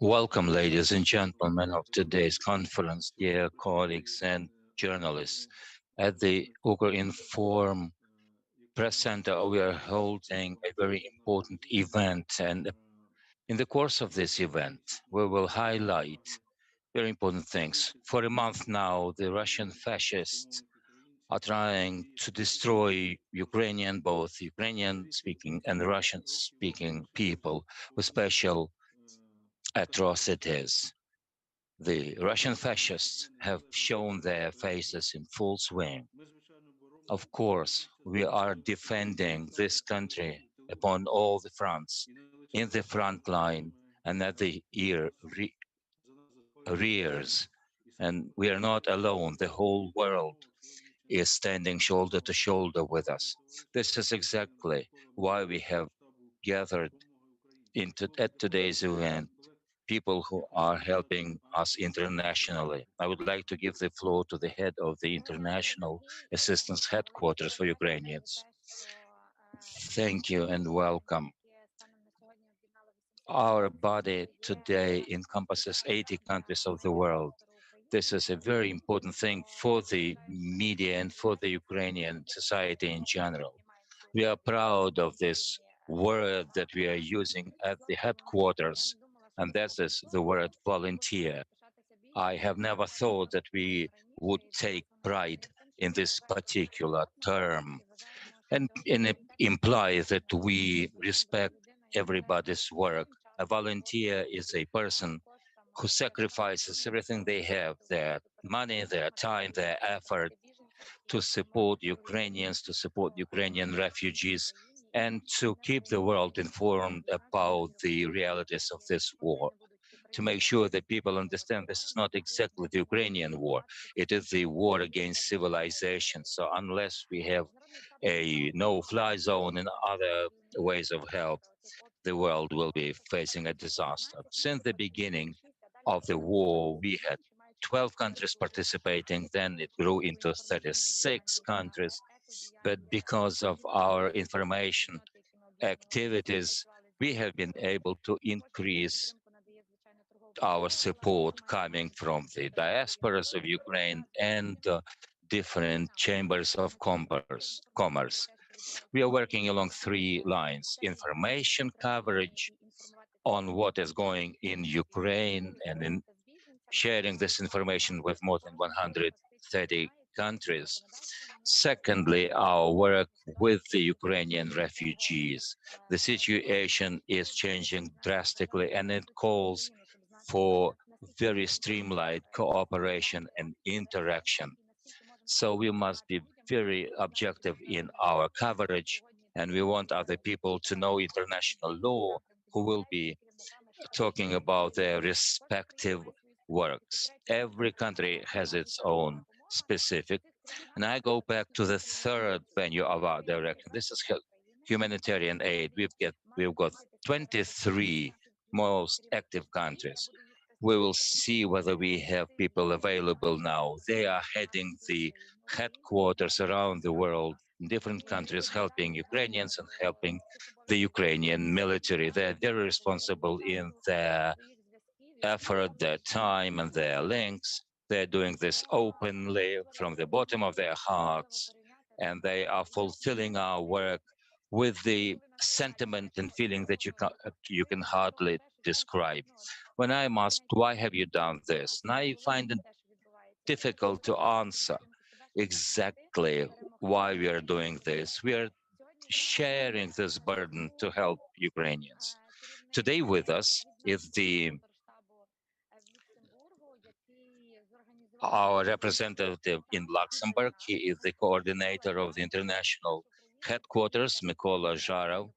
Welcome, ladies and gentlemen of today's conference, dear colleagues and journalists. At the Ukrinform Press Center, we are holding a very important event, and in the course of this event, we will highlight very important things. For a month now, the Russian fascists are trying to destroy both Ukrainian-speaking and Russian-speaking people with special atrocities. The Russian fascists have shown their faces in full swing. Of course, we are defending this country upon all the fronts, in the front line and at the rears. And we are not alone. The whole world is standing shoulder to shoulder with us. This is exactly why we have gathered at today's event people who are helping us internationally. I would like to give the floor to the head of the International Assistance Headquarters for Ukrainians. Thank you and welcome. Our body today encompasses 80 countries of the world. This is a very important thing for the media and for the Ukrainian society in general. We are proud of this word that we are using at the headquarters, and that is the word volunteer. I have never thought that we would take pride in this particular term and imply that we respect everybody's work. A volunteer is a person who sacrifices everything they have, their money, their time, their effort, to support Ukrainians, to support Ukrainian refugees, and to keep the world informed about the realities of this war, to make sure that people understand this is not exactly the Ukrainian war, it is the war against civilization. So unless we have a no-fly zone and other ways of help, the world will be facing a disaster. Since the beginning of the war, we had 12 countries participating, then it grew into 36 countries. But because of our information activities, we have been able to increase our support coming from the diasporas of Ukraine and different chambers of commerce. We are working along three lines: information coverage on what is going in Ukraine and in sharing this information with more than 130 countries. Secondly, our work with the Ukrainian refugees. The situation is changing drastically and it calls for very streamlined cooperation and interaction. So we must be very objective in our coverage, and we want other people to know international law who will be talking about their respective works. Every country has its own specific. And I go back to the third venue of our direction. This is humanitarian aid. We've got 23 most active countries. We will see whether we have people available now. They are heading the headquarters around the world in different countries, helping Ukrainians and helping the Ukrainian military. They're very responsible in their effort, their time, and their links. They're doing this openly from the bottom of their hearts, and they are fulfilling our work with the sentiment and feeling that you can hardly describe. When I'm asked, why have you done this? And I find it difficult to answer exactly why we are doing this. We are sharing this burden to help Ukrainians. Today with us is our representative in Luxembourg. He is the coordinator of the international headquarters, Mykola Zharov.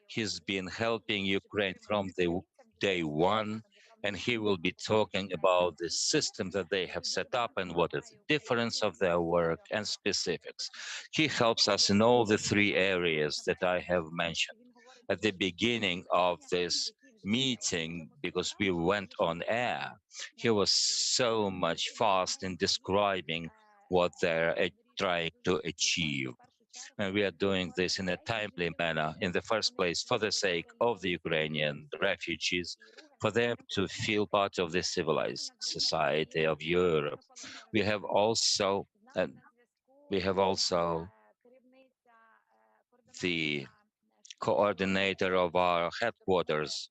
He's been helping Ukraine from the day one, and he will be talking about the system that they have set up and what is the difference of their work and specifics. He helps us in all the three areas that I have mentioned. At the beginning of this meeting, because we went on air, he was so much fast in describing what they're trying to achieve. And we are doing this in a timely manner, in the first place, for the sake of the Ukrainian refugees, for them to feel part of the civilized society of Europe. We have also, and we have also the coordinator of our headquarters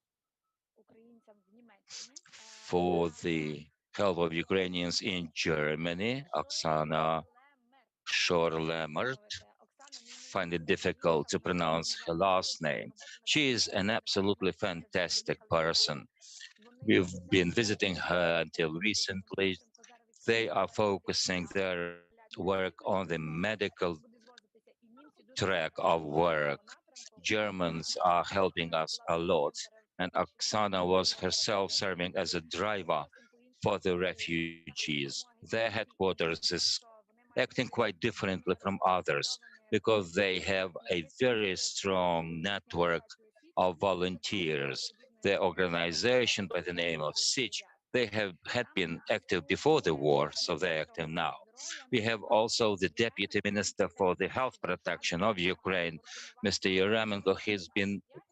for the help of Ukrainians in Germany, Oksana Shoorlemmert. Find it difficult to pronounce her last name. She is an absolutely fantastic person. We've been visiting her until recently. They are focusing their work on the medical track of work. Germans are helping us a lot, and Oksana was herself serving as a driver for the refugees. Their headquarters is acting quite differently from others because they have a very strong network of volunteers. Their organization by the name of SITCH, they have had been active before the war, so they're active now. We have also the Deputy Minister for the Health Protection of Ukraine, Mr. Yaremenko.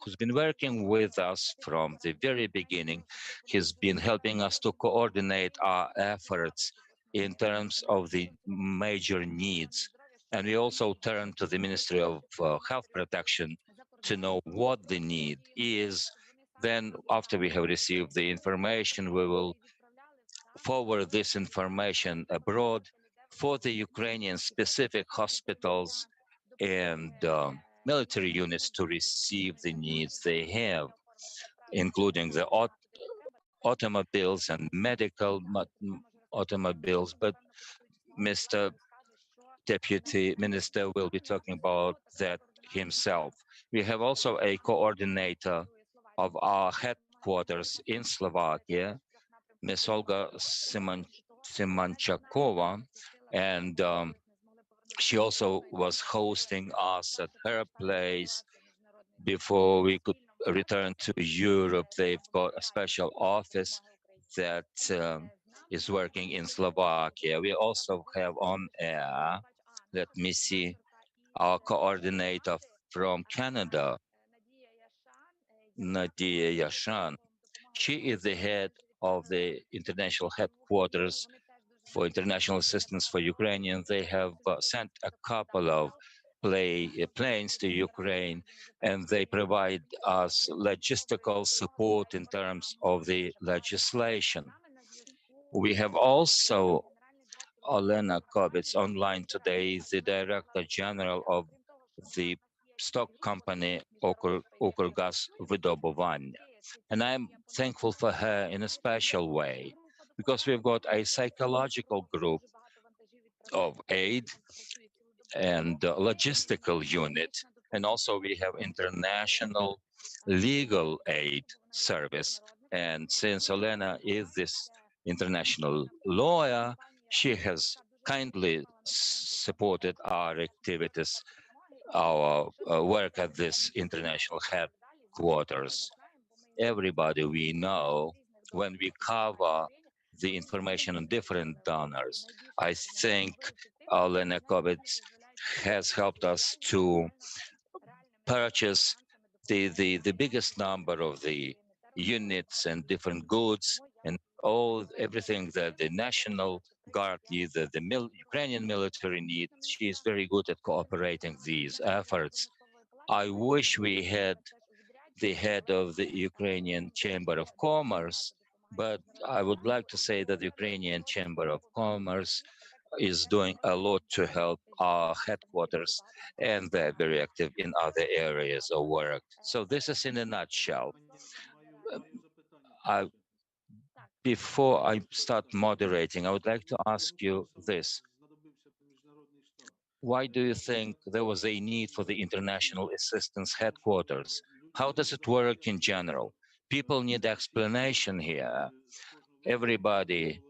Who's been working with us from the very beginning. He's been helping us to coordinate our efforts in terms of the major needs. And we also turn to the Ministry of Health Protection to know what the need is. Then, after we have received the information, we will forward this information abroad for the Ukrainian specific hospitals and military units to receive the needs they have, including the automobiles and medical automobiles. But Mr. Deputy Minister will be talking about that himself. We have also a coordinator of our headquarters in Slovakia, Ms. Olga Semanchakova, and she also was hosting us at her place before we could return to Europe. They've got a special office that is working in Slovakia. We also have on air, let me see, our coordinator from Canada, Nadia Yashan. She is the head of the international headquarters for international assistance for Ukrainians. They have sent a couple of planes to Ukraine, and they provide us logistical support in terms of the legislation. We have also Olena Kobets online today, the Director General of the stock company Ukrgazvydobuvannya. And I'm thankful for her in a special way because we've got a psychological group of aid and logistical unit. And also we have international legal aid service. And since Olena is this international lawyer, she has kindly supported our activities, our work at this international headquarters. Everybody we know, when we cover the information on different donors, I think Olena Kobets has helped us to purchase the biggest number of the units and different goods and everything that the National Guard needs, the Ukrainian military needs. She is very good at cooperating these efforts. I wish we had the head of the Ukrainian Chamber of Commerce, but I would like to say that the Ukrainian Chamber of Commerce is doing a lot to help our headquarters, and they're very active in other areas of work. So this is in a nutshell. Uh, I, Before I start moderating, I would like to ask you this. Why do you think there was a need for the International Assistance Headquarters? How does it work in general? People need explanation here. Everybody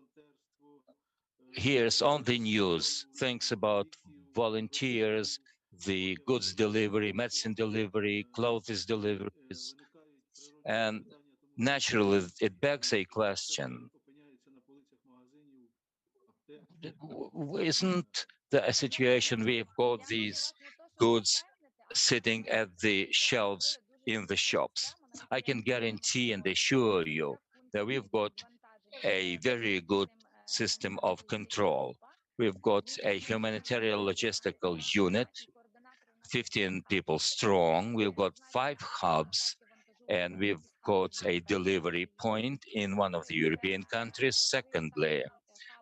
hears on the news things about volunteers, the goods delivery, medicine delivery, clothes deliveries, and naturally it begs a question. Isn't the a situation we've got these goods sitting at the shelves in the shops. I can guarantee and assure you that we've got a very good system of control. We've got a humanitarian logistical unit, 15 people strong. We've got 5 hubs, and we've got a delivery point in one of the European countries. Secondly,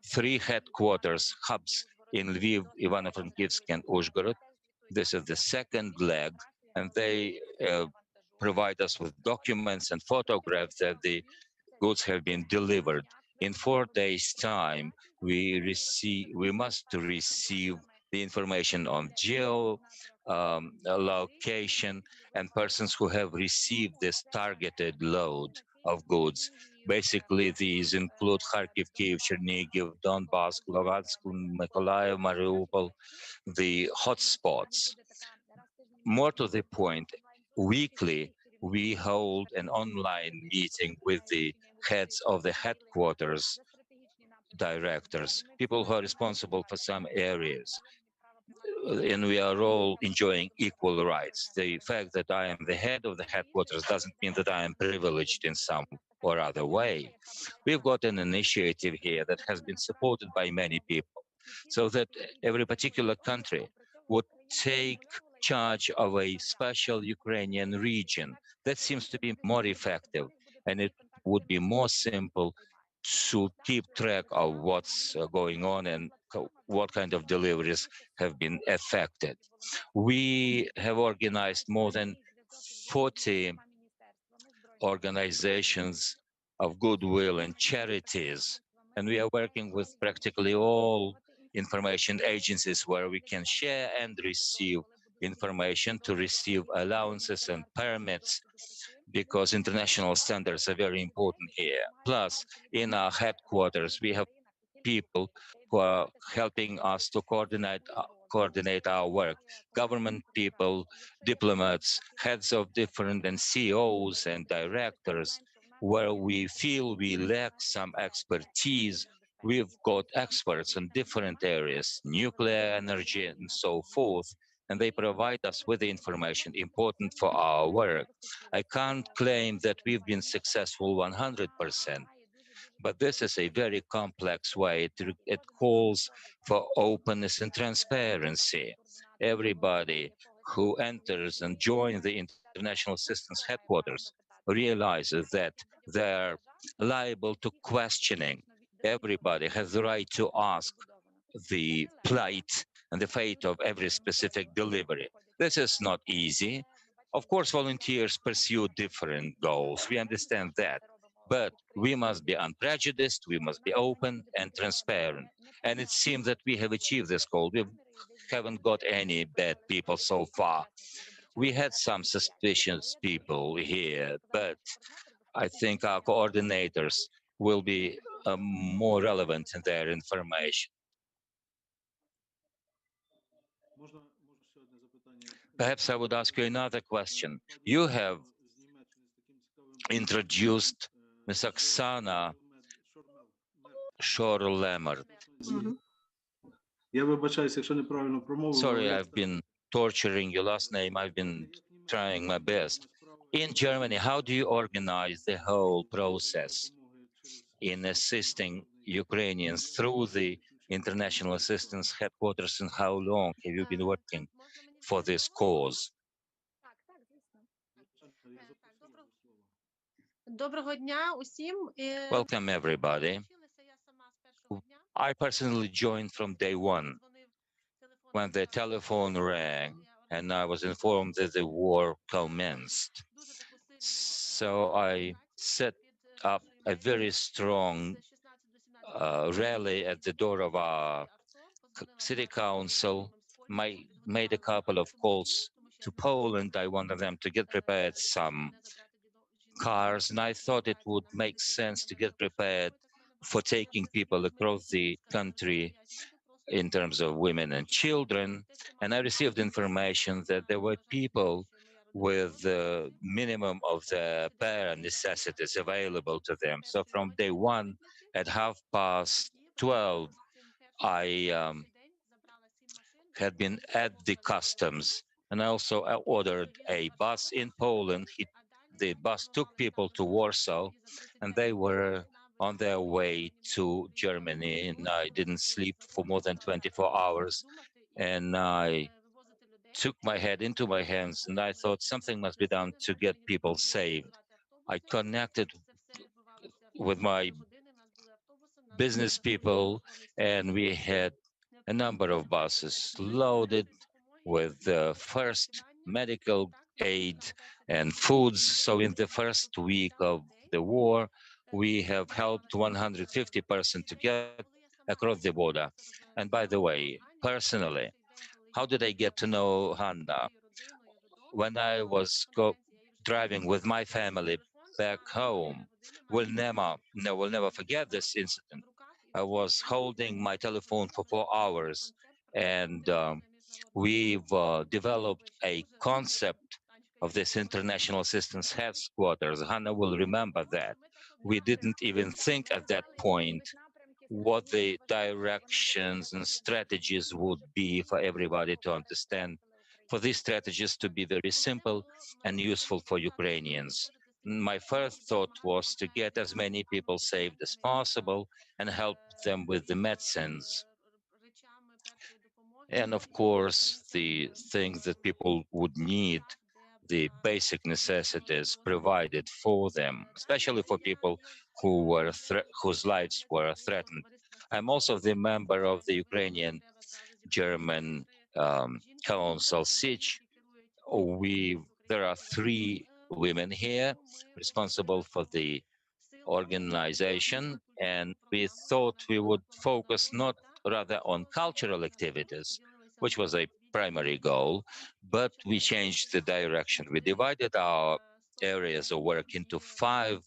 3 headquarters hubs in Lviv, Ivano-Frankivsk, and Uzhgorod. This is the second leg, and they provide us with documents and photographs that the goods have been delivered. In 4 days' time, we must receive the information on geo location and persons who have received this targeted load of goods. Basically, these include Kharkiv, Kiev, Chernigiv, Donbass, Luhansk, Mykola, Mariupol, the hotspots. More to the point, weekly we hold an online meeting with the heads of the headquarters directors, people who are responsible for some areas, and we are all enjoying equal rights. The fact that I am the head of the headquarters doesn't mean that I am privileged in some or other way. We've got an initiative here that has been supported by many people, so that every particular country would take charge of a special Ukrainian region. That seems to be more effective, and it would be more simple to keep track of what's going on and what kind of deliveries have been affected. We have organized more than 40 organizations of goodwill and charities, and we are working with practically all information agencies where we can share and receive information to receive allowances and permits, because international standards are very important here. Plus, in our headquarters, we have people who are helping us to coordinate our work. Government people, diplomats, heads of different and CEOs and directors. Where we feel we lack some expertise, we've got experts in different areas, nuclear energy and so forth, and they provide us with the information important for our work. I can't claim that we've been successful 100%. But this is a very complex way. It calls for openness and transparency. Everybody who enters and joins the International Assistance Headquarters realizes that they're liable to questioning. Everybody has the right to ask the plight and the fate of every specific delivery. This is not easy. Of course, volunteers pursue different goals. We understand that. But we must be unprejudiced, we must be open and transparent. And it seems that we have achieved this goal. We haven't got any bad people so far. We had some suspicious people here, but I think our coordinators will be more relevant in their information. Perhaps I would ask you another question. You have introduced Ms. Oksana Shoorlemmert. Sorry, I've been torturing your last name. I've been trying my best. In Germany, how do you organize the whole process in assisting Ukrainians through the International Assistance Headquarters, and how long have you been working for this cause? Welcome, everybody. I personally joined from day one when the telephone rang and I was informed that the war commenced. So I set up a very strong rally at the door of our city council. Made a couple of calls to Poland. I wanted them to get prepared some cars, and I thought it would make sense to get prepared for taking people across the country in terms of women and children. And I received information that there were people with the minimum of the bare necessities available to them. So from day one at 12:30, I had been at the customs, and I also ordered a bus in Poland. The bus took people to Warsaw, and they were on their way to Germany. And I didn't sleep for more than 24 hours, and I took my head into my hands, and I thought something must be done to get people saved. I connected with my business people, and we had a number of buses loaded with the first medical aid and foods. So in the first week of the war, we have helped 150% to get across the border. And by the way, personally, how did I get to know Hanna? When I was driving with my family back home, will never forget this incident. I was holding my telephone for 4 hours, and we've developed a concept of this international assistance headquarters. Hannah will remember that. We didn't even think at that point what the directions and strategies would be for everybody to understand, for these strategies to be very simple and useful for Ukrainians. My first thought was to get as many people saved as possible and help them with the medicines. And of course, the things that people would need, the basic necessities provided for them, especially for people whose lives were threatened. I'm also the member of the Ukrainian German Council SIG. There are three women here responsible for the organization, and we thought we would focus not rather on cultural activities, which was a primary goal, but we changed the direction. We divided our areas of work into 5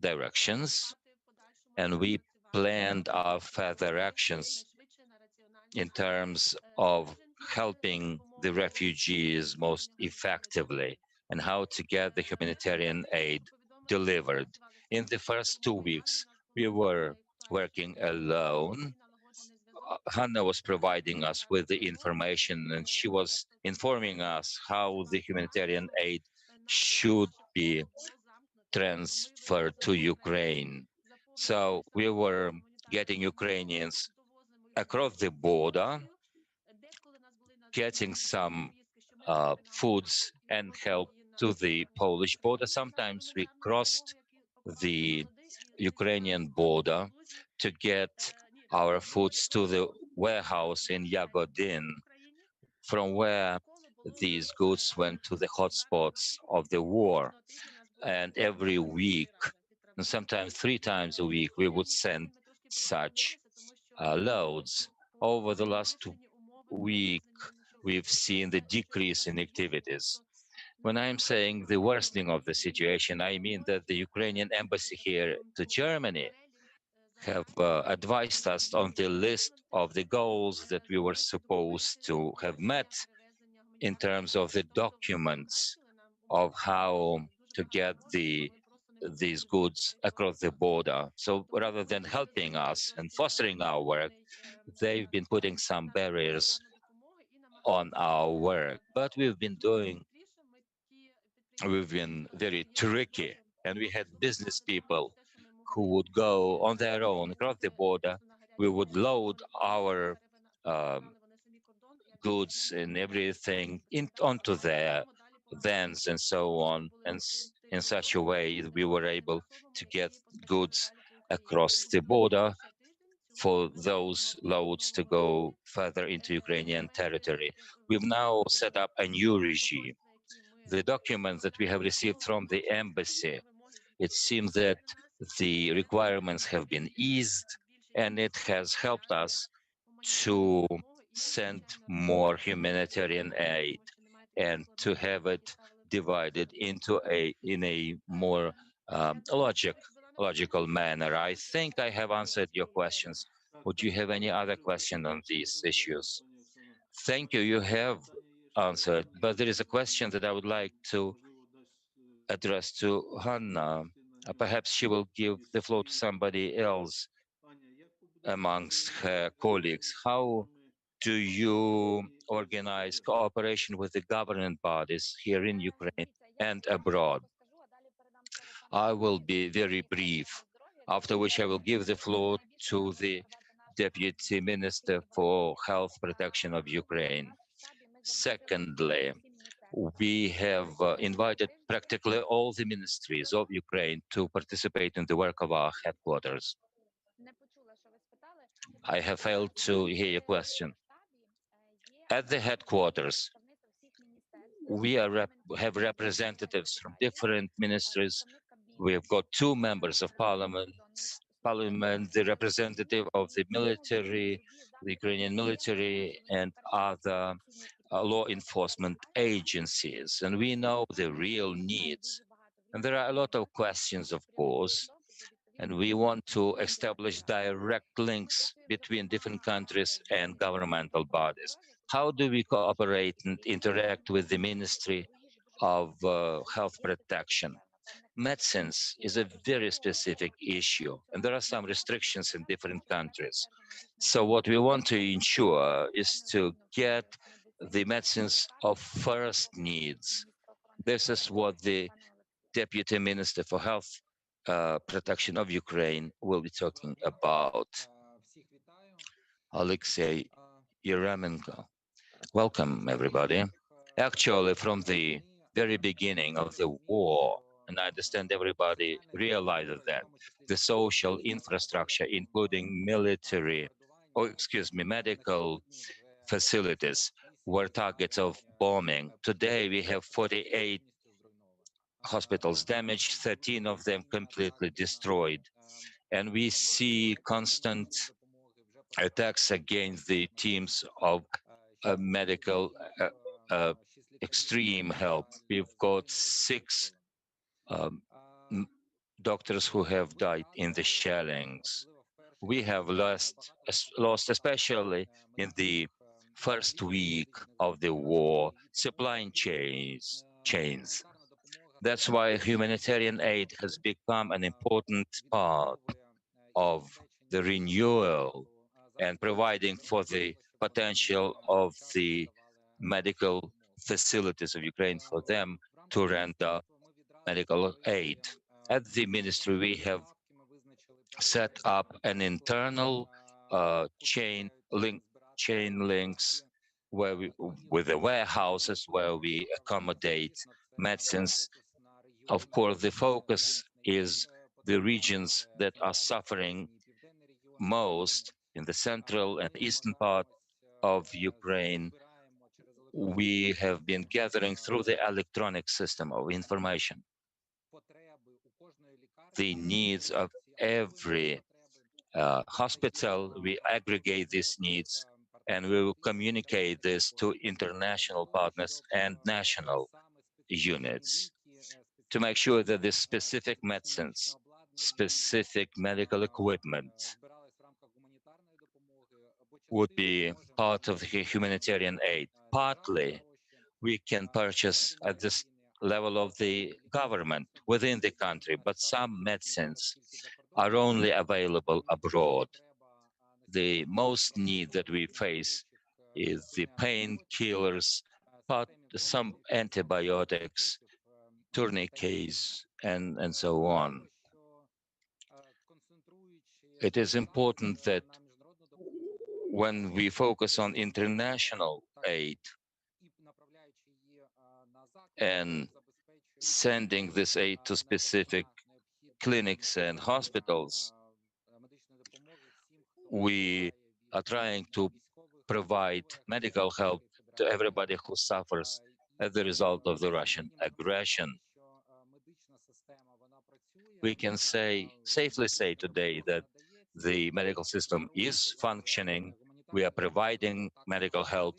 directions, and we planned our further actions in terms of helping the refugees most effectively and how to get the humanitarian aid delivered. In the first 2 weeks, we were working alone. Hannah was providing us with the information, and she was informing us how the humanitarian aid should be transferred to Ukraine. So we were getting Ukrainians across the border, getting some foods and help to the Polish border. Sometimes we crossed the Ukrainian border to get our foods to the warehouse in Yagodin, from where these goods went to the hotspots of the war. And every week, and sometimes 3 times a week, we would send such loads. Over the last week, we've seen the decrease in activities. When I'm saying the worsening of the situation, I mean that the Ukrainian embassy here to Germany have advised us on the list of the goals that we were supposed to have met in terms of the documents of how to get these goods across the border. So rather than helping us and fostering our work, they've been putting some barriers on our work. But we've been very tricky, and we had business people who would go on their own across the border. We would load our um, goods and everything onto their vans and so on, and in such a way we were able to get goods across the border for those loads to go further into Ukrainian territory. We've now set up a new regime. The documents that we have received from the embassy, it seems that the requirements have been eased, and it has helped us to send more humanitarian aid and to have it divided into a more logical manner. I think I have answered your questions. Would you have any other question on these issues? Thank you. You have answered, but there is a question that I would like to address to Hanna. Perhaps she will give the floor to somebody else amongst her colleagues. How Do you organize cooperation with the government bodies here in Ukraine and abroad? I will be very brief, after which I will give the floor to the Deputy Minister for Health Protection of Ukraine. Secondly, we have invited practically all the ministries of Ukraine to participate in the work of our headquarters. I have failed to hear your question. At the headquarters, we have representatives from different ministries. We have got two members of parliament, the representative of the military, the Ukrainian military, and other law enforcement agencies. And we know the real needs. And there are a lot of questions, of course, and we want to establish direct links between different countries and governmental bodies. How do we cooperate and interact with the Ministry of Health Protection? Medicines is a very specific issue, and there are some restrictions in different countries. So what we want to ensure is to get the medicines of first needs. This is what the Deputy Minister for Health Protection of Ukraine will be talking about. Oleksiy Yaremenko. Welcome, everybody. Actually, from the very beginning of the war, and I understand everybody realizes that the social infrastructure, including military, or excuse me, medical facilities, were targets of bombing. Today, we have 48 hospitals damaged, 13 of them completely destroyed. And we see constant attacks against the teams of medical uh, extreme help. We've got six um, doctors who have died in the shellings. We have lost, especially in the first week of the war, supply chains. That's why humanitarian aid has become an important part of the renewal and providing for the potential of the medical facilities of Ukraine for them to render medical aid. At the ministry, we have set up an internal chain links where with the warehouses where we accommodate medicines. Of course, the focus is the regions that are suffering most in the central and eastern part of Ukraine. We have been gathering through the electronic system of information the needs of every hospital. We aggregate these needs and we will communicate this to international partners and national units to make sure that the specific medicines, specific medical equipment would be part of the humanitarian aid. Partly, we can purchase at this level of the government within the country, but some medicines are only available abroad. The most need that we face is the painkillers, but some antibiotics, tourniquets, and so on. It is important that when we focus on international aid and sending this aid to specific clinics and hospitals, we are trying to provide medical help to everybody who suffers as a result of the Russian aggression. We can safely say today that the medical system is functioning. We are providing medical help,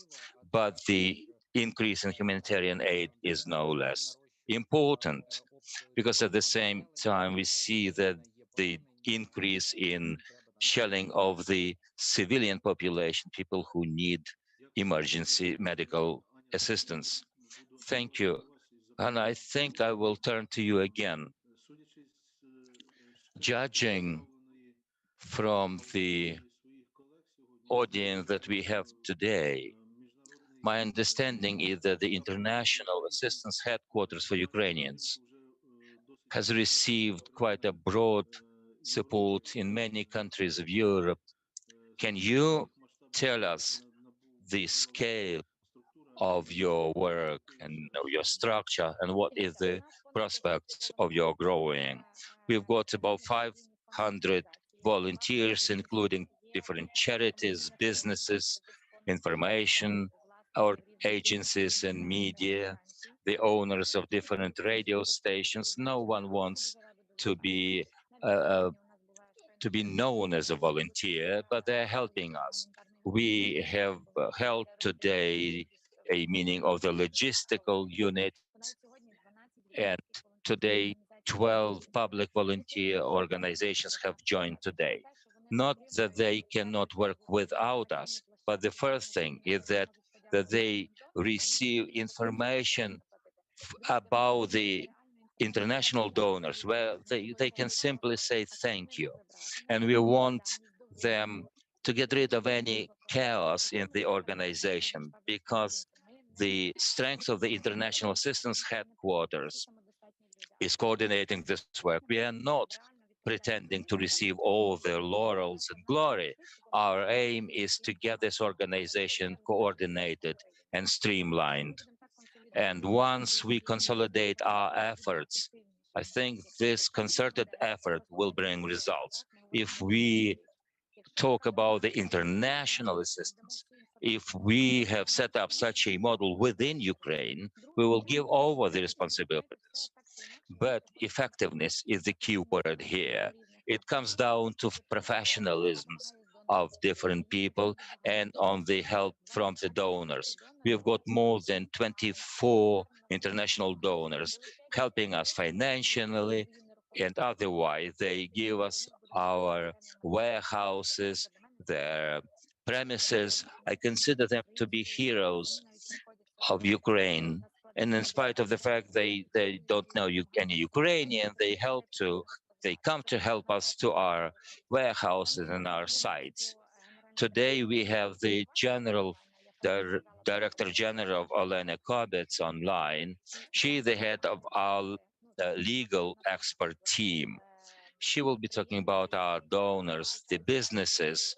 but the increase in humanitarian aid is no less important because at the same time we see that the increase in shelling of the civilian population, people who need emergency medical assistance. Thank you. And I think I will turn to you again. Judging from the audience that we have today, my understanding is that the International Assistance Headquarters for Ukrainians has received quite a broad support in many countries of Europe. Can you tell us the scale of your work and your structure and what is the prospects of your growing? We've got about 500 volunteers, including different charities, businesses, information, our agencies and media, the owners of different radio stations. No one wants to be uh, uh, to be known as a volunteer, but they're helping us. We have held today a meeting of the logistical unit, and today 12 public volunteer organizations have joined today. Not that they cannot work without us, but the first thing is that they receive information about the international donors where they can simply say thank you. And we want them to get rid of any chaos in the organization because the strength of the International Assistance Headquarters is coordinating this work. We are not pretending to receive all the laurels and glory. Our aim is to get this organization coordinated and streamlined. And once we consolidate our efforts, I think this concerted effort will bring results. If we talk about the international assistance, if we have set up such a model within Ukraine, we will give over the responsibilities. But effectiveness is the key word here. It comes down to professionalisms of different people and on the help from the donors. We have got more than 24 international donors helping us financially and otherwise. They give us our warehouses, their premises. I consider them to be heroes of Ukraine. And in spite of the fact they don't know any Ukrainian, they come to help us to our warehouses and our sites. Today we have the Director General of Olena Kobets online. She's the head of our legal expert team. She will be talking about our donors, the businesses,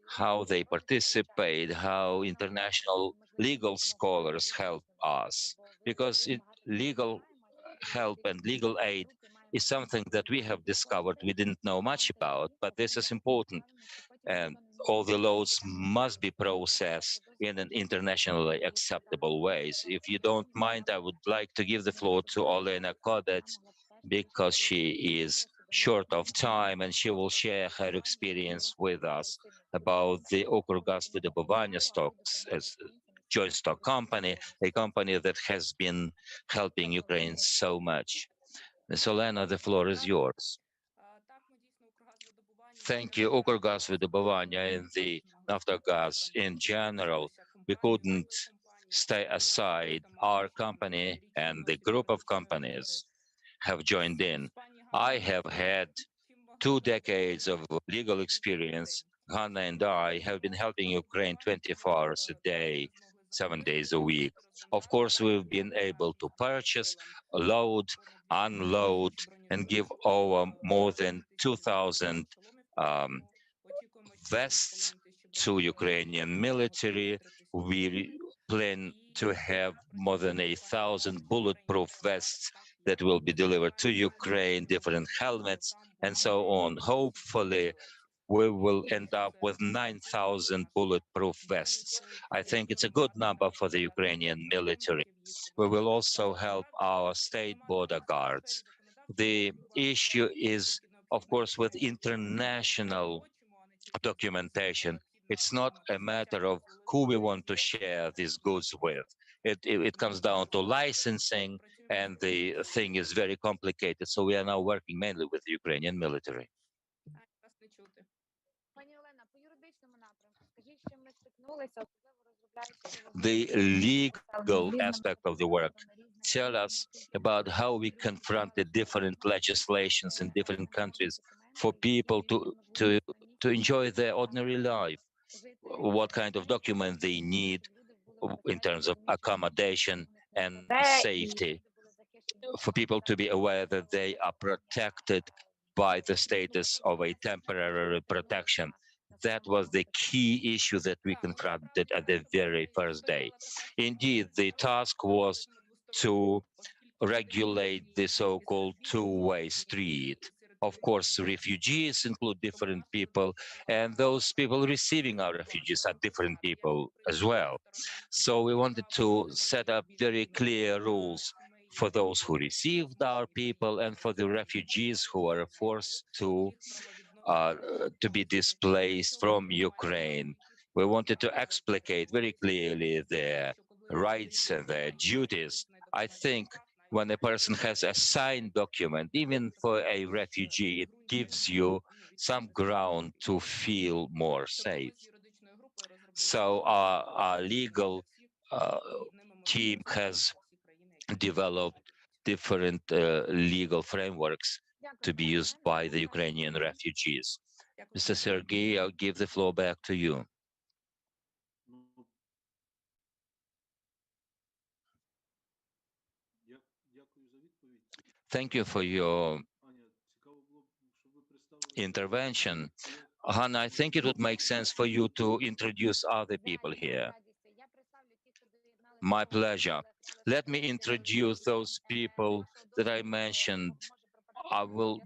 how they participate, how international legal scholars help us. Because legal help and legal aid is something that we have discovered we didn't know much about, but this is important. And all the laws must be processed in an internationally acceptable ways. If you don't mind, I would like to give the floor to Olena Kobets because she is short of time and she will share her experience with us about the Ukrgazvydobuvannya stocks as a joint stock company, a company that has been helping Ukraine so much. Ms. Olena, the floor is yours. Thank you, Ukrgazvydobuvannya and the Naftogaz in general. We couldn't stay aside. Our company and the group of companies have joined in. I have had 2 decades of legal experience. Hanna and I have been helping Ukraine 24 hours a day, 7 days a week. Of course, we've been able to purchase, load, unload, and give over more than 2,000 um, vests to Ukrainian military. We plan to have more than 1,000 bulletproof vests that will be delivered to Ukraine, different helmets, and so on. Hopefully, we will end up with 9,000 bulletproof vests. I think it's a good number for the Ukrainian military. We will also help our state border guards. The issue is, of course, with international documentation. It's not a matter of who we want to share these goods with. It comes down to licensing, and the thing is very complicated. So we are now working mainly with the Ukrainian military. The legal aspect of the work. Tell us about how we confront the different legislations in different countries for people to enjoy their ordinary life. what kind of document they need in terms of accommodation and safety, for people to be aware that they are protected by the status of a temporary protection. That was the key issue that we confronted at the very first day. Indeed, the task was to regulate the so-called two-way street. Of course, refugees include different people, and those people receiving our refugees are different people as well. So we wanted to set up very clear rules for those who received our people and for the refugees who are forced to be displaced from Ukraine. We wanted to explicate very clearly their rights and their duties. I think when a person has a signed document, even for a refugee, it gives you some ground to feel more safe. So our legal uh, team has developed different legal frameworks to be used by the Ukrainian refugees. Mr. Sergey, I'll give the floor back to you. Thank you for your intervention. Hannah, I think it would make sense for you to introduce other people here. My pleasure. Let me introduce those people that I mentioned. I will.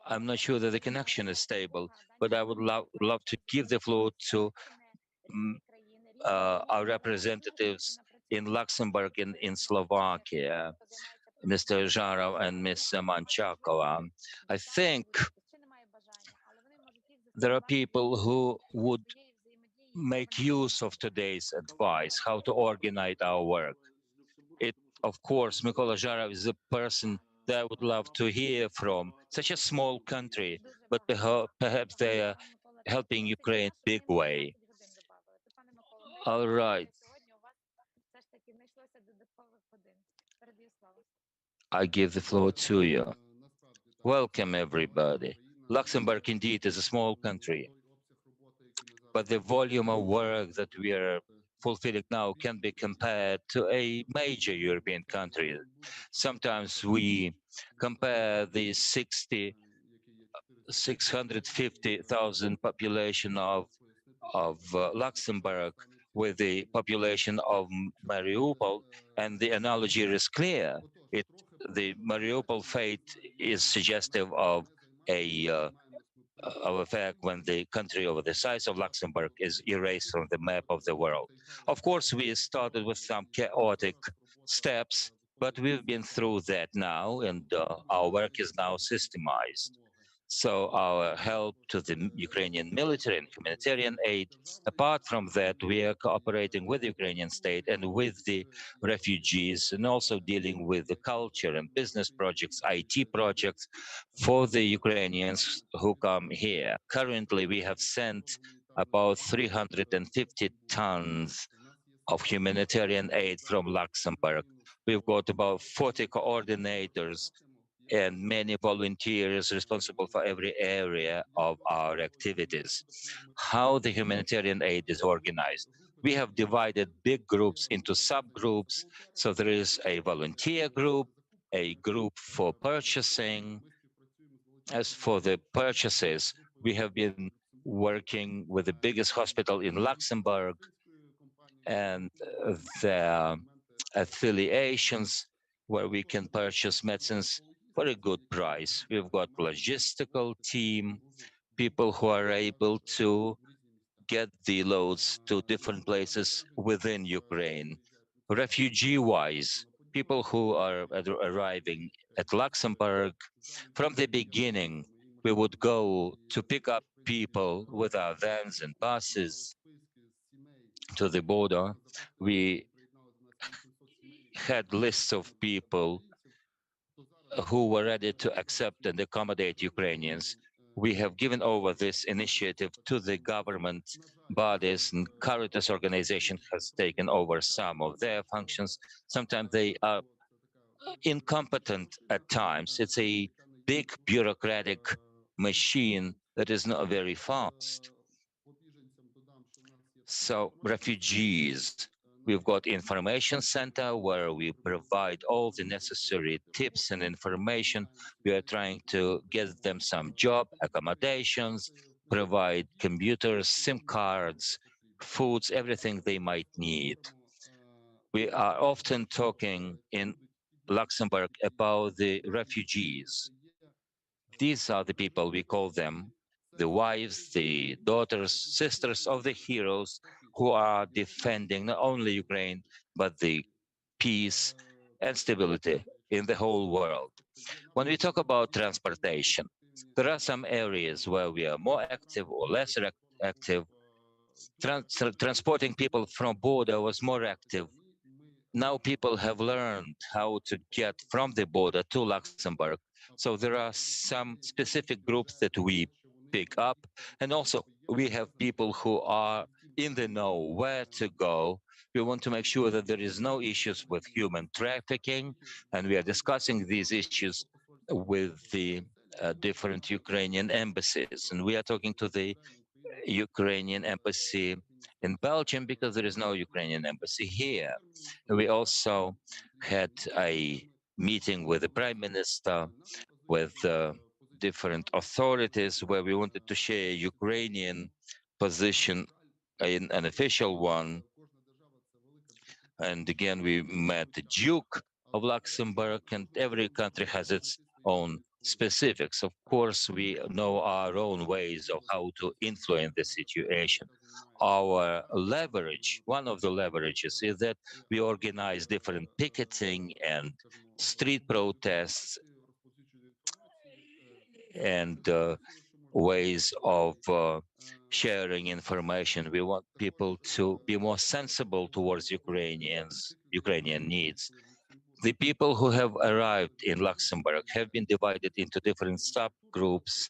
I'm not sure that the connection is stable, but I would love to give the floor to mm, our representatives in Luxembourg and in Slovakia, Mr. Zharov and Ms. Semanchakova. I think there are people who would make use of today's advice, how to organize our work. It, of course, Mykola Zharov is a person that I would love to hear from, such a small country, but perhaps they are helping Ukraine big way. All right. I give the floor to you. Welcome, everybody. Luxembourg indeed is a small country, but the volume of work that we are fulfilling now can be compared to a major European country. Sometimes we compare the 650,000 population of Luxembourg with the population of Mariupol, and the analogy is clear. It, the Mariupol fate is suggestive of a fact when the country of the size of Luxembourg is erased from the map of the world. Of course, we started with some chaotic steps, but we've been through that now, and our work is now systemized. So our help to the Ukrainian military and humanitarian aid, apart from that, we are cooperating with the Ukrainian state and with the refugees, and also dealing with the culture and business projects, IT projects for the Ukrainians who come here. Currently, we have sent about 350 tons of humanitarian aid from Luxembourg. We've got about 40 coordinators and many volunteers responsible for every area of our activities. How the humanitarian aid is organized. We have divided big groups into subgroups. So there is a volunteer group, a group for purchasing. As for the purchases, we have been working with the biggest hospital in Luxembourg and their affiliations where we can purchase medicines for a good price. We've got logistical team, people who are able to get the loads to different places within Ukraine. Refugee-wise, people who are arriving at Luxembourg, from the beginning, we would go to pick up people with our vans and buses to the border. We had lists of people who were ready to accept and accommodate Ukrainians. We have given over this initiative to the government bodies, and Caritas organization has taken over some of their functions. Sometimes they are incompetent at times. It's a big bureaucratic machine that is not very fast. So refugees, we've got information center where we provide all the necessary tips and information. We are trying to get them some job, accommodations, provide computers, SIM cards, foods, everything they might need. We are often talking in Luxembourg about the refugees. These are the people, we call them the wives, the daughters, sisters of the heroes who are defending not only Ukraine, but the peace and stability in the whole world. When we talk about transportation, there are some areas where we are more active or less active. Transporting people from border was more active. Now people have learned how to get from the border to Luxembourg. So there are some specific groups that we pick up. And also we have people who are in the know where to go. We want to make sure that there is no issues with human trafficking. And we are discussing these issues with the different Ukrainian embassies. And we are talking to the Ukrainian embassy in Belgium because there is no Ukrainian embassy here. We also had a meeting with the prime minister, with different authorities, where we wanted to share Ukrainian position in an official one. And again, we met the Duke of Luxembourg, and every country has its own specifics. Of course, we know our own ways of how to influence the situation. Our leverage, one of the leverages, is that we organize different picketing and street protests and ways of sharing information. We want people to be more sensible towards Ukrainian needs. The people who have arrived in Luxembourg have been divided into different subgroups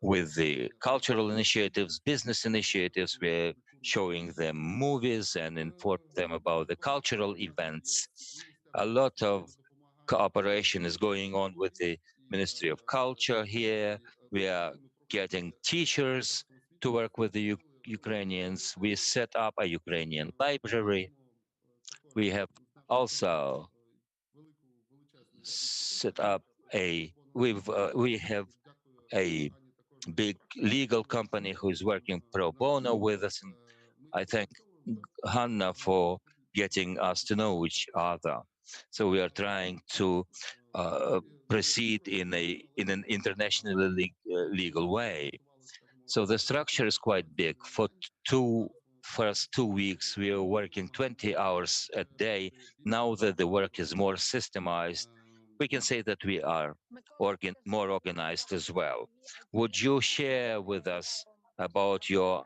with the cultural initiatives, business initiatives. We're showing them movies and inform them about the cultural events. A lot of cooperation is going on with the Ministry of Culture here. We are getting teachers to work with the Ukrainians. We set up a Ukrainian library. We have also set up we have a big legal company who is working pro bono with us, and I thank Hanna for getting us to know each other. So we are trying to proceed in an internationally legal way. So the structure is quite big. For two first 2 weeks, we are working 20 hours a day. Now that the work is more systemized, we can say that we are more organized as well. Would you share with us about your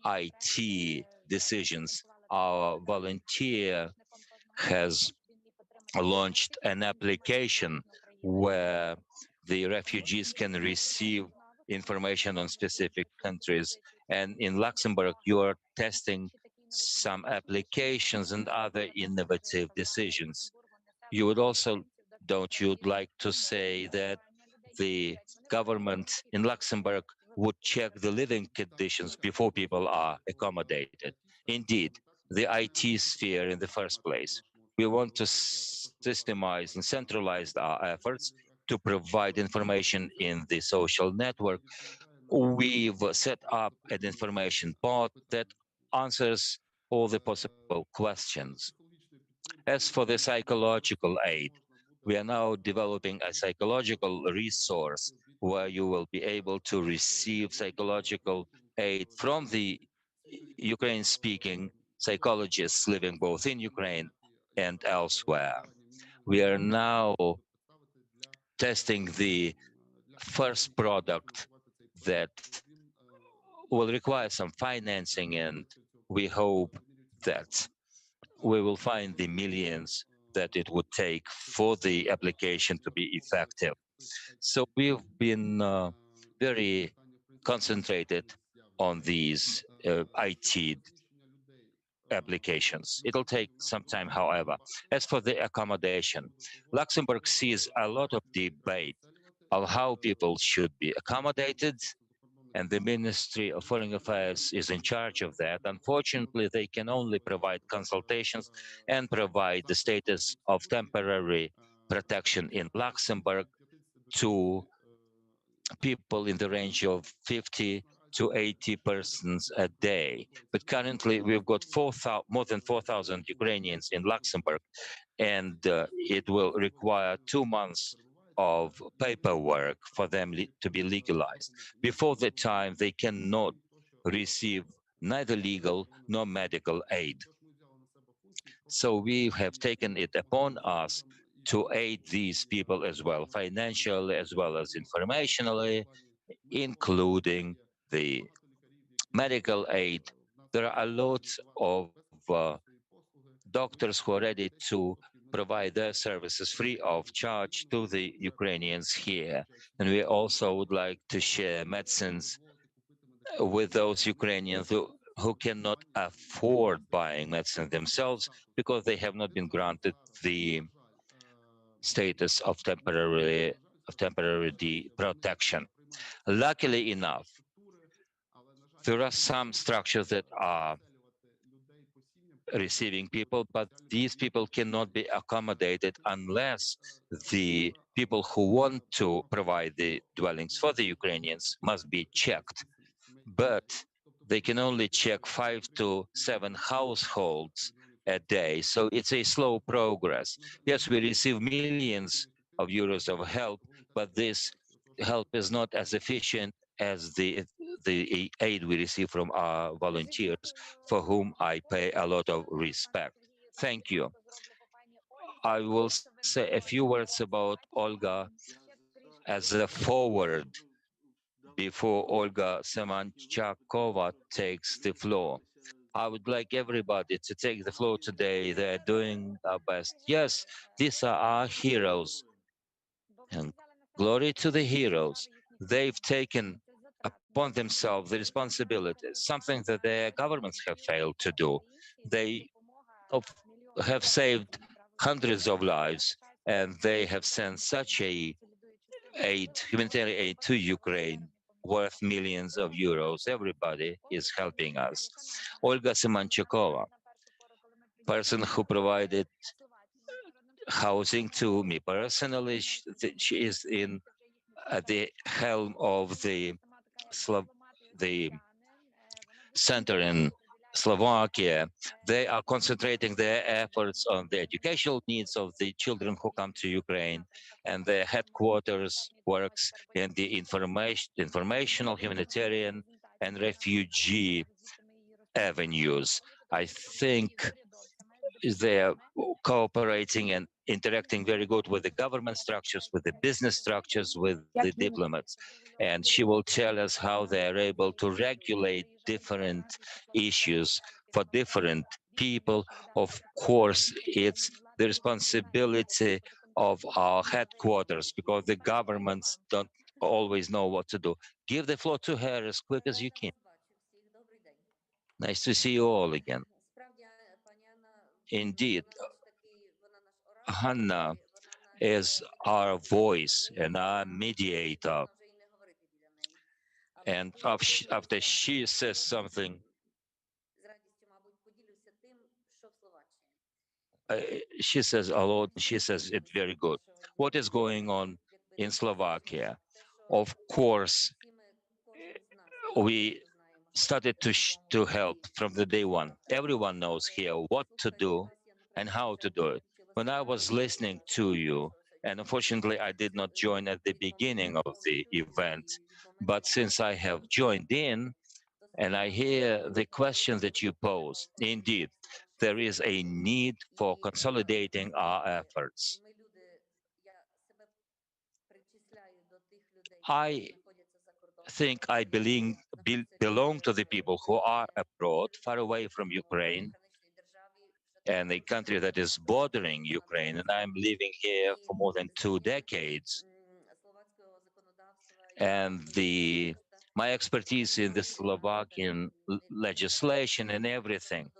IT decisions? Our volunteer has launched an application where the refugees can receive information on specific countries. And in Luxembourg, you are testing some applications and other innovative decisions. You would also, don't you like to say that the government in Luxembourg would check the living conditions before people are accommodated? Indeed, the IT sphere in the first place. We want to systemize and centralize our efforts to provide information in the social network. We've set up an information bot that answers all the possible questions. As for the psychological aid, we are now developing a psychological resource where you will be able to receive psychological aid from the Ukraine-speaking psychologists living both in Ukraine and elsewhere. We are now testing the first product that will require some financing, and we hope that we will find the millions that it would take for the application to be effective. So we've been very concentrated on these IT applications. It'll take some time, however. As for the accommodation, Luxembourg sees a lot of debate of how people should be accommodated. and the Ministry of Foreign Affairs is in charge of that. Unfortunately, they can only provide consultations and provide the status of temporary protection in Luxembourg to people in the range of 50 to 80 persons a day. But currently, we've got more than 4,000 Ukrainians in Luxembourg, and it will require 2 months of paperwork for them to be legalized. Before that time, they cannot receive neither legal nor medical aid. So we have taken it upon us to aid these people as well, financially as well as informationally, including the medical aid. There are a lot of doctors who are ready to provide their services free of charge to the Ukrainians here. And we also would like to share medicines with those Ukrainians who cannot afford buying medicine themselves because they have not been granted the status of temporary protection. Luckily enough, there are some structures that are receiving people, but these people cannot be accommodated unless the people who want to provide the dwellings for the Ukrainians must be checked. But they can only check 5 to 7 households a day. So it's a slow progress. Yes, we receive millions of euros of help, but this help is not as efficient as the aid we receive from our volunteers, for whom I pay a lot of respect. Thank you. I will say a few words about Olga as a forward before Olga Semanchakova takes the floor. I would like everybody to take the floor today. They're doing our best. Yes, these are our heroes. And glory to the heroes. They've taken upon themselves the responsibilities, something that their governments have failed to do. They of, have saved hundreds of lives, and they have sent such a humanitarian aid to Ukraine worth millions of euros. Everybody is helping us. Olga Semanchakova, person who provided housing to me personally, she is in at the helm of the center in Slovakia. They are concentrating their efforts on the educational needs of the children who come to Ukraine, and their headquarters works in the informational, humanitarian, and refugee avenues. I think they're cooperating and interacting very good with the government structures, with the business structures, with the diplomats. And she will tell us how they are able to regulate different issues for different people. Of course, it's the responsibility of our headquarters because the governments don't always know what to do. Give the floor to her as quick as you can. Nice to see you all again. Indeed, Hanna is our voice and our mediator. And after she says something, she says a lot, she says it very good. What is going on in Slovakia? Of course, we started to help from the day one. Everyone knows here what to do and how to do it. When I was listening to you, and unfortunately I did not join at the beginning of the event, but since I have joined in and I hear the question that you pose, indeed, there is a need for consolidating our efforts. I think I belong to the people who are abroad, far away from Ukraine, and a country that is bordering Ukraine, and I'm living here for more than 2 decades. And my expertise in the Slovakian legislation and everything,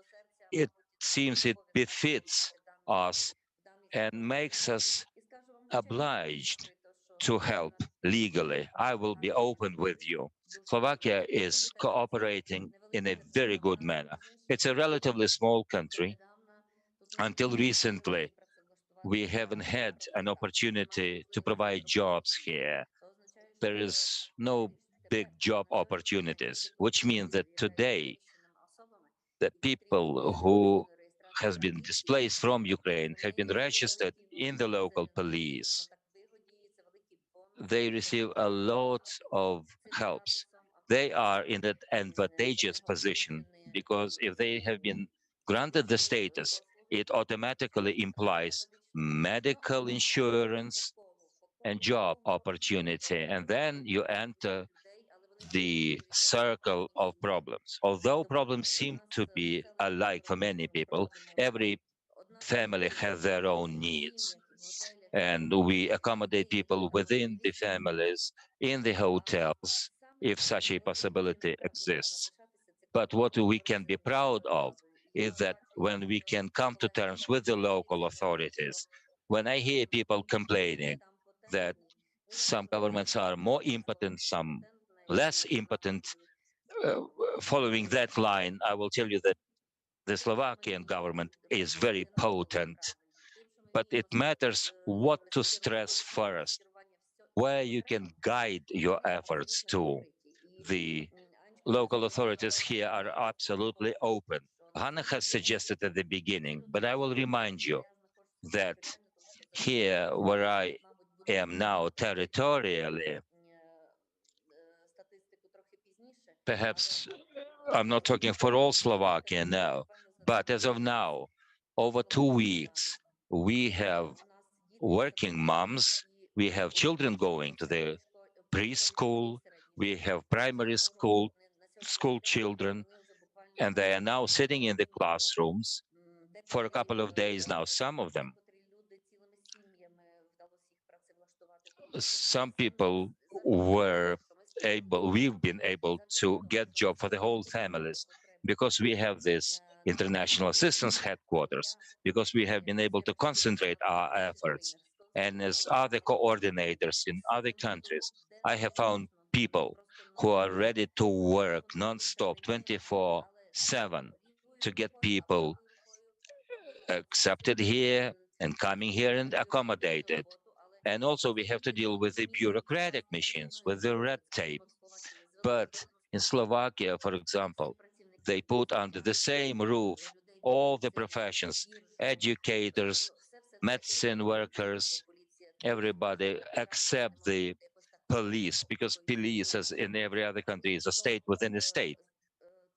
it seems it befits us and makes us obliged to help legally. I will be open with you. Slovakia is cooperating in a very good manner. It's a relatively small country. Until recently, we haven't had an opportunity to provide jobs here. There is no big job opportunities, which means that today the people who has been displaced from Ukraine have been registered in the local police. They receive a lot of helps. They are in an advantageous position because if they have been granted the status, it automatically implies medical insurance and job opportunity. And then you enter the circle of problems. Although problems seem to be alike for many people, every family has their own needs. And we accommodate people within the families in the hotels if such a possibility exists. But what we can be proud of is that when we can come to terms with the local authorities, when I hear people complaining that some governments are more impotent, some less impotent, uh, following that line, I will tell you that the Slovakian government is very potent, but it matters what to stress first, where you can guide your efforts to. The local authorities here are absolutely open. Hannah has suggested at the beginning, but I will remind you that here, where I am now territorially, perhaps I'm not talking for all Slovakia now, but as of now, over 2 weeks, we have working moms, we have children going to the preschool, we have primary school children, and they are now sitting in the classrooms for a couple of days now. Some people were we've been able to get job for the whole families because we have this international assistance headquarters, because we have been able to concentrate our efforts. And as other coordinators in other countries, I have found people who are ready to work non-stop 24/7 to get people accepted here and coming here and accommodated. And also, we have to deal with the bureaucratic machines, with the red tape. But in Slovakia, for example, they put under the same roof all the professions, educators, medicine workers, everybody except the police, because police, as in every other country, is a state within a state.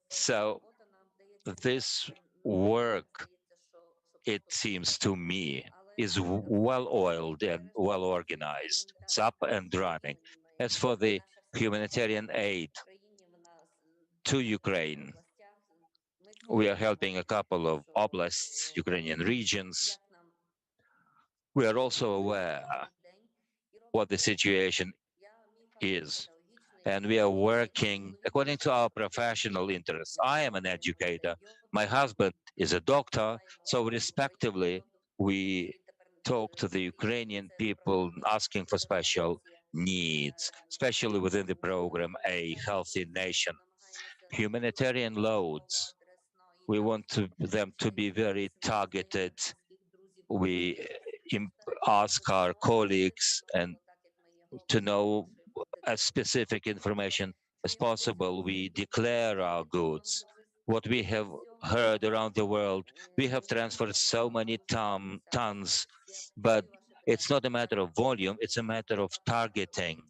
So this work, it seems to me, is well oiled and well organized. It's up and running. As for the humanitarian aid to Ukraine, we are helping a couple of oblasts, Ukrainian regions. We are also aware what the situation is, and we are working according to our professional interests. I am an educator. My husband is a doctor. So, respectively, we talk to the Ukrainian people asking for special needs, especially within the program A Healthy Nation. Humanitarian loads, we want them to be very targeted. We ask our colleagues and to know as specific information as possible. We declare our goods. What we have heard around the world, we have transferred so many tons, but it's not a matter of volume, it's a matter of targeting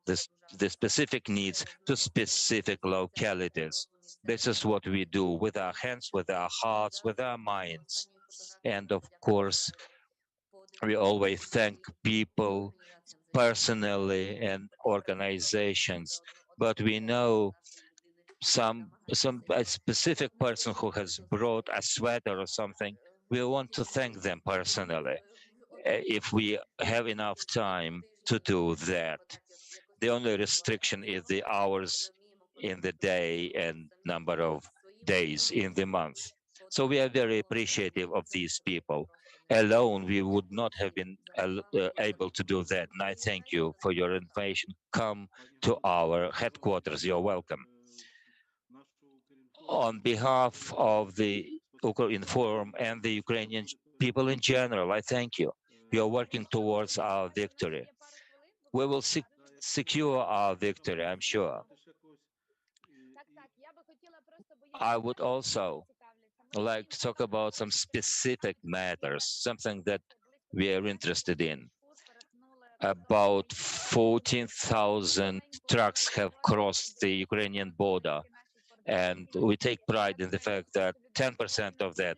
the specific needs to specific localities. This is what we do with our hands, with our hearts, with our minds. And of course, we always thank people personally and organizations, but we know some a specific person who has brought a sweater or something, we want to thank them personally if we have enough time to do that. The only restriction is the hours in the day and number of days in the month. So we are very appreciative of these people. Alone, we would not have been able to do that. And I thank you for your information. Come to our headquarters. You're welcome. On behalf of the Ukraine Forum and the Ukrainian people in general, I thank you. You're working towards our victory. We will secure our victory, I'm sure. I would also like to talk about some specific matters, something that we are interested in. About 14,000 trucks have crossed the Ukrainian border, and we take pride in the fact that 10% of that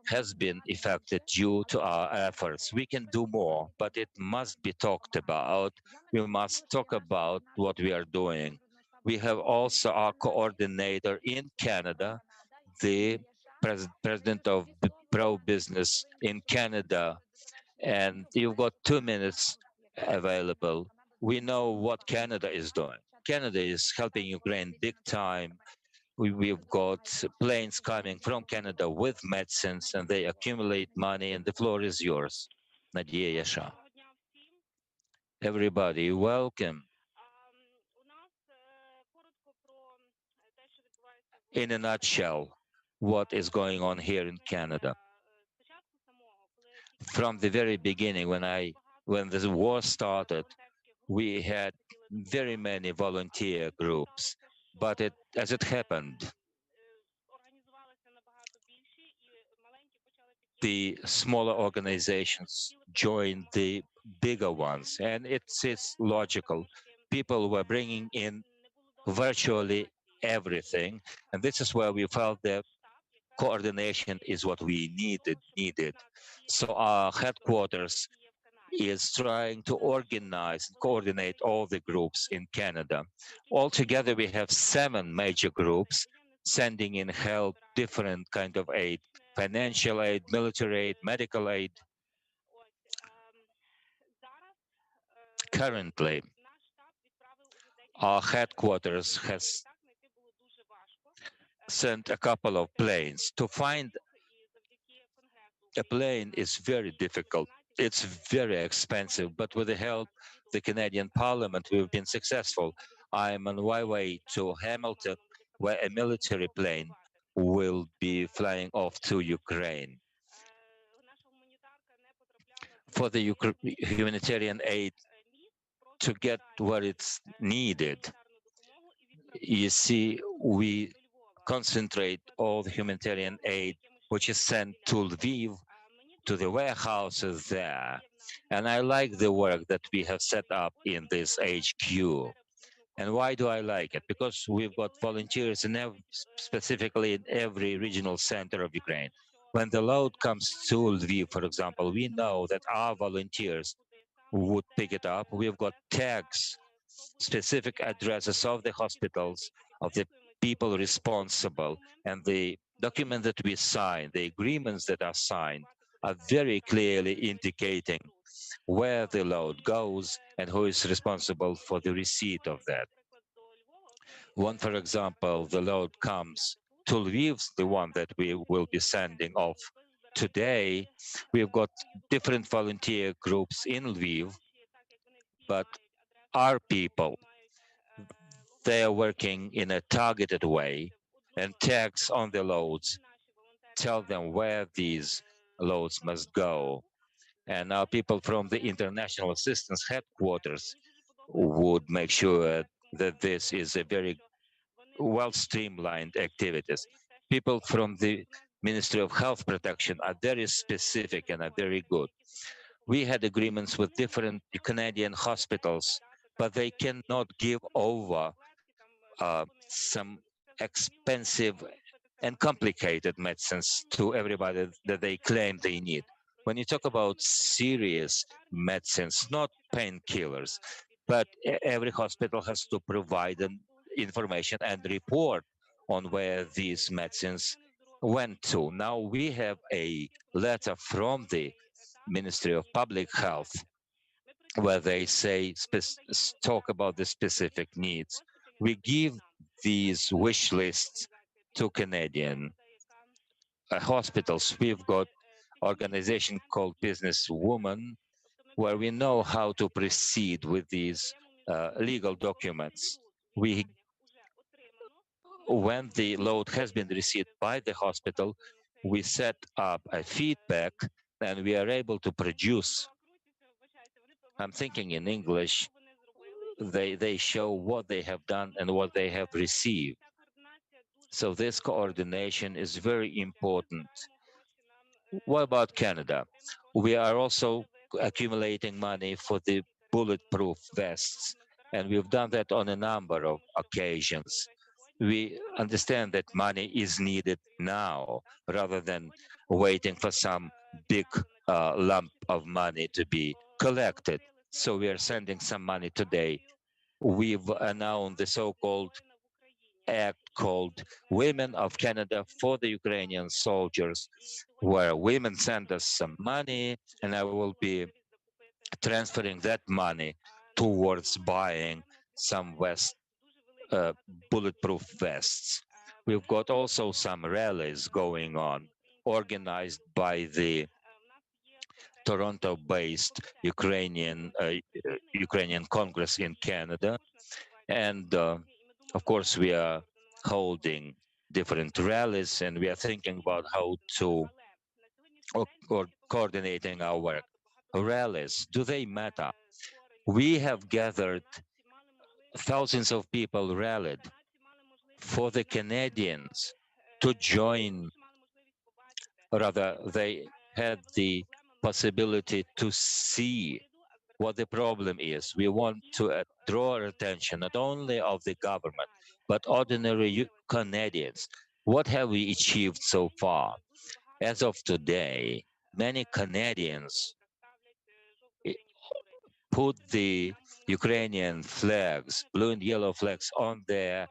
has been effected due to our efforts. We can do more, but it must be talked about. We must talk about what we are doing. We have also our coordinator in Canada, the president of Pro Business in Canada, and you've got 2 minutes available. We know what Canada is doing. Canada is helping Ukraine big time. We've got planes coming from Canada with medicines, and they accumulate money, and the floor is yours. Nadia Yasha. Everybody, welcome. In a nutshell, what is going on here in Canada? From the very beginning, when the war started, we had very many volunteer groups, but as it happened, the smaller organizations joined the bigger ones, and it's logical. People were bringing in virtually everything, and this is where we felt that coordination is what we needed. So our headquarters is trying to organize and coordinate all the groups in Canada. Altogether, we have 7 major groups sending in help, different kind of aid, financial aid, military aid, medical aid. Currently, our headquarters has sent a couple of planes. To find a plane is very difficult. It's very expensive, but with the help of the Canadian Parliament, we've been successful. I'm on my way to Hamilton, where a military plane will be flying off to Ukraine. For the humanitarian aid to get what it's needed, you see, we concentrate all the humanitarian aid which is sent to Lviv, to the warehouses there. And I like the work that we have set up in this HQ. And why do I like it? Because we've got volunteers specifically in every regional center of Ukraine. When the load comes to Lviv, for example, we know that our volunteers would pick it up. We've got tags, specific addresses of the hospitals, of the people responsible, and the document that we sign, the agreements that are signed, are very clearly indicating where the load goes and who is responsible for the receipt of that. When, for example, the load comes to Lviv, the one that we will be sending off today, we've got different volunteer groups in Lviv, but our people, they are working in a targeted way, and tags on the loads tell them where these loads must go. And our people from the International Assistance Headquarters would make sure that this is a very well streamlined activities. People from the Ministry of Health Protection are very specific and are very good. We had agreements with different Canadian hospitals, but they cannot give over some expensive and complicated medicines to everybody that they claim they need. When you talk about serious medicines, not painkillers, but every hospital has to provide them information and report on where these medicines went to. Now we have a letter from the Ministry of Public Health where they say talk about the specific needs. We give these wish lists to Canadian hospitals. We've got organization called Businesswoman, where we know how to proceed with these legal documents. We, when the load has been received by the hospital, we set up a feedback and we are able to produce. I'm thinking in English, they show what they have done and what they have received. So this coordination is very important. What about Canada? We are also accumulating money for the bulletproof vests, and we've done that on a number of occasions. We understand that money is needed now rather than waiting for some big lump of money to be collected. So we are sending some money today. We've announced the so-called act called Women of Canada for the Ukrainian Soldiers, where women send us some money, and I will be transferring that money towards buying some uh, bulletproof vests. We've got also some rallies going on, organized by the Toronto-based Ukrainian Congress in Canada, and of course we are holding different rallies, and we are thinking about how to or coordinating our work. Rallies, do they matter? We have gathered thousands of people rallied for the Canadians to join, rather they had the possibility to see what the problem is. We want to draw attention not only of the government, but ordinary Canadians. What have we achieved so far? As of today, many Canadians i- put the Ukrainian flags, blue and yellow flags, on their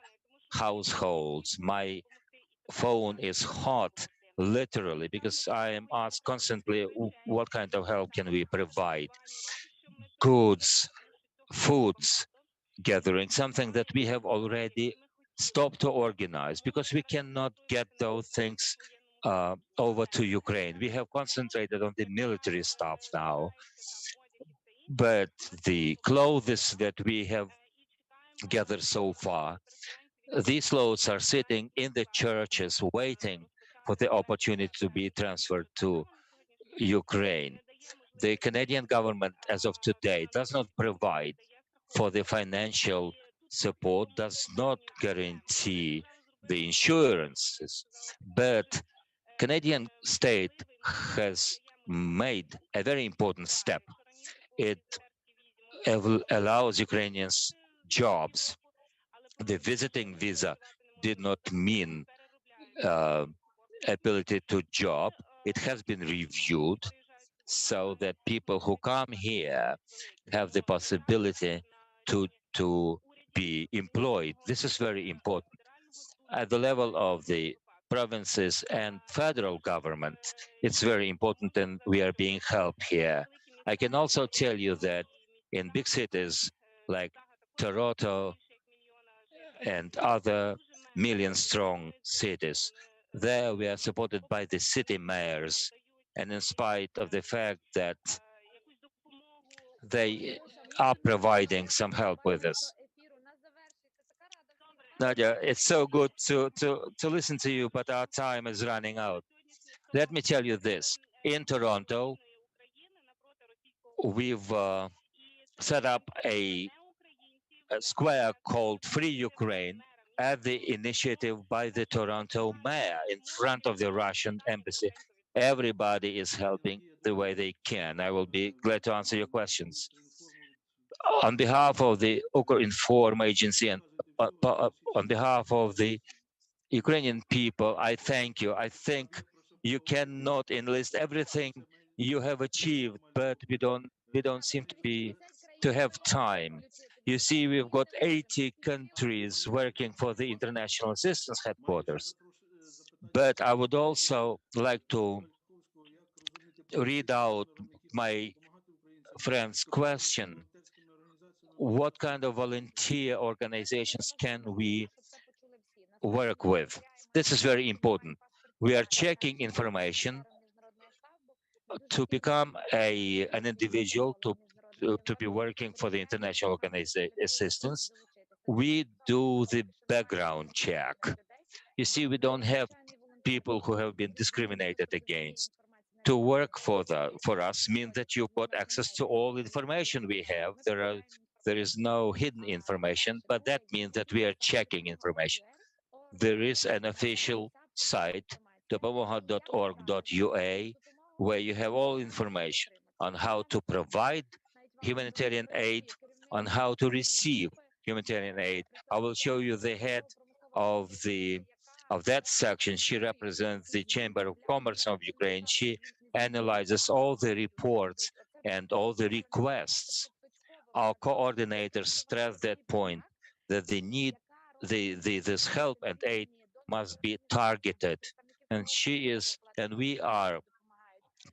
households. My phone is hot, literally, because I am asked constantly, what kind of help can we provide? Goods, foods, gathering, something that we have already stopped to organize because we cannot get those things over to Ukraine. We have concentrated on the military stuff now, but the clothes that we have gathered so far, these loads are sitting in the churches waiting for the opportunity to be transferred to Ukraine. The Canadian government, as of today, does not provide for the financial support, does not guarantee the insurances, but Canadian state has made a very important step. It allows Ukrainians jobs. The visiting visa did not mean uh, ability to job. It has been reviewed so that people who come here have the possibility to to be employed. This is very important. At the level of the provinces and federal government, it's very important, and we are being helped here. I can also tell you that in big cities like Toronto and other million strong cities, there we are supported by the city mayors. And in spite of the fact that they are providing some help with this. Nadia, it's so good to listen to you, but our time is running out. Let me tell you this. In Toronto, we've set up a square called Free Ukraine at the initiative by the Toronto mayor in front of the Russian embassy. Everybody is helping the way they can. I will be glad to answer your questions. On behalf of the Ukrinform agency and on behalf of the Ukrainian people, I thank you. I think you cannot enlist everything you have achieved, but we don't seem to have time. You see, we've got 80 countries working for the International Assistance Headquarters. But I would also like to read out my friend's question. What kind of volunteer organizations can we work with? This is very important. We are checking information to become an individual, to be working for the international assistance, we do the background check. You see, we don't have people who have been discriminated against. To work for us means that you've got access to all information we have. There is no hidden information, but that means that we are checking information. There is an official site, dopomoga.org.ua, where you have all information on how to provide humanitarian aid, on how to receive humanitarian aid. I will show you the head of the of that section. She represents the Chamber of Commerce of Ukraine. She analyzes all the reports and all the requests. Our coordinators stress that point, that the need, this help and aid must be targeted. And we are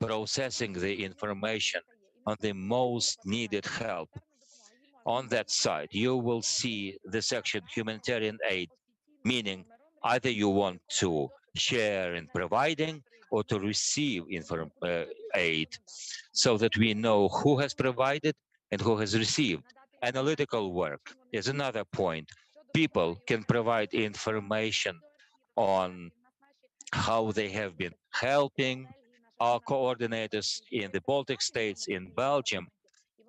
processing the information on the most needed help. On that side, you will see the section humanitarian aid, meaning either you want to share in providing or to receive aid, so that we know who has provided and who has received. Analytical work is another point. People can provide information on how they have been helping. Our coordinators in the Baltic states, in Belgium,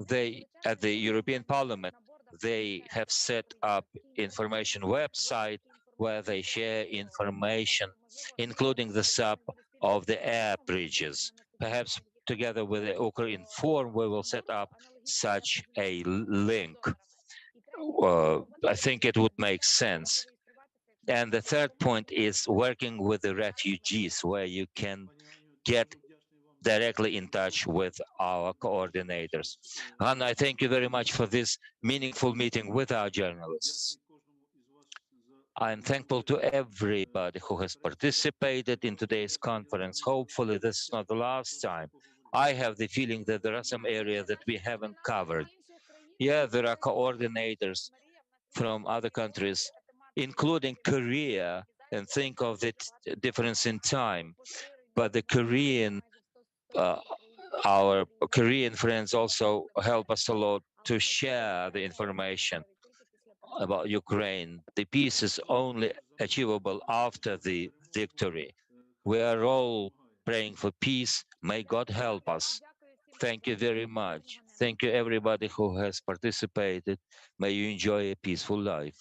they at the European Parliament, they have set up information website where they share information, including the sub of the air bridges. Perhaps together with the Ukrinform, we will set up such a link. I think it would make sense. And the third point is working with the refugees, where you can get directly in touch with our coordinators. Hanna, I thank you very much for this meaningful meeting with our journalists. I'm thankful to everybody who has participated in today's conference. Hopefully this is not the last time. I have the feeling that there are some areas that we haven't covered. Yeah, there are coordinators from other countries, including Korea, and think of the difference in time. But the uh, our Korean friends also help us a lot to share the information about Ukraine. The peace is only achievable after the victory. We are all praying for peace. May God help us. Thank you very much. Thank you, everybody who has participated. May you enjoy a peaceful life.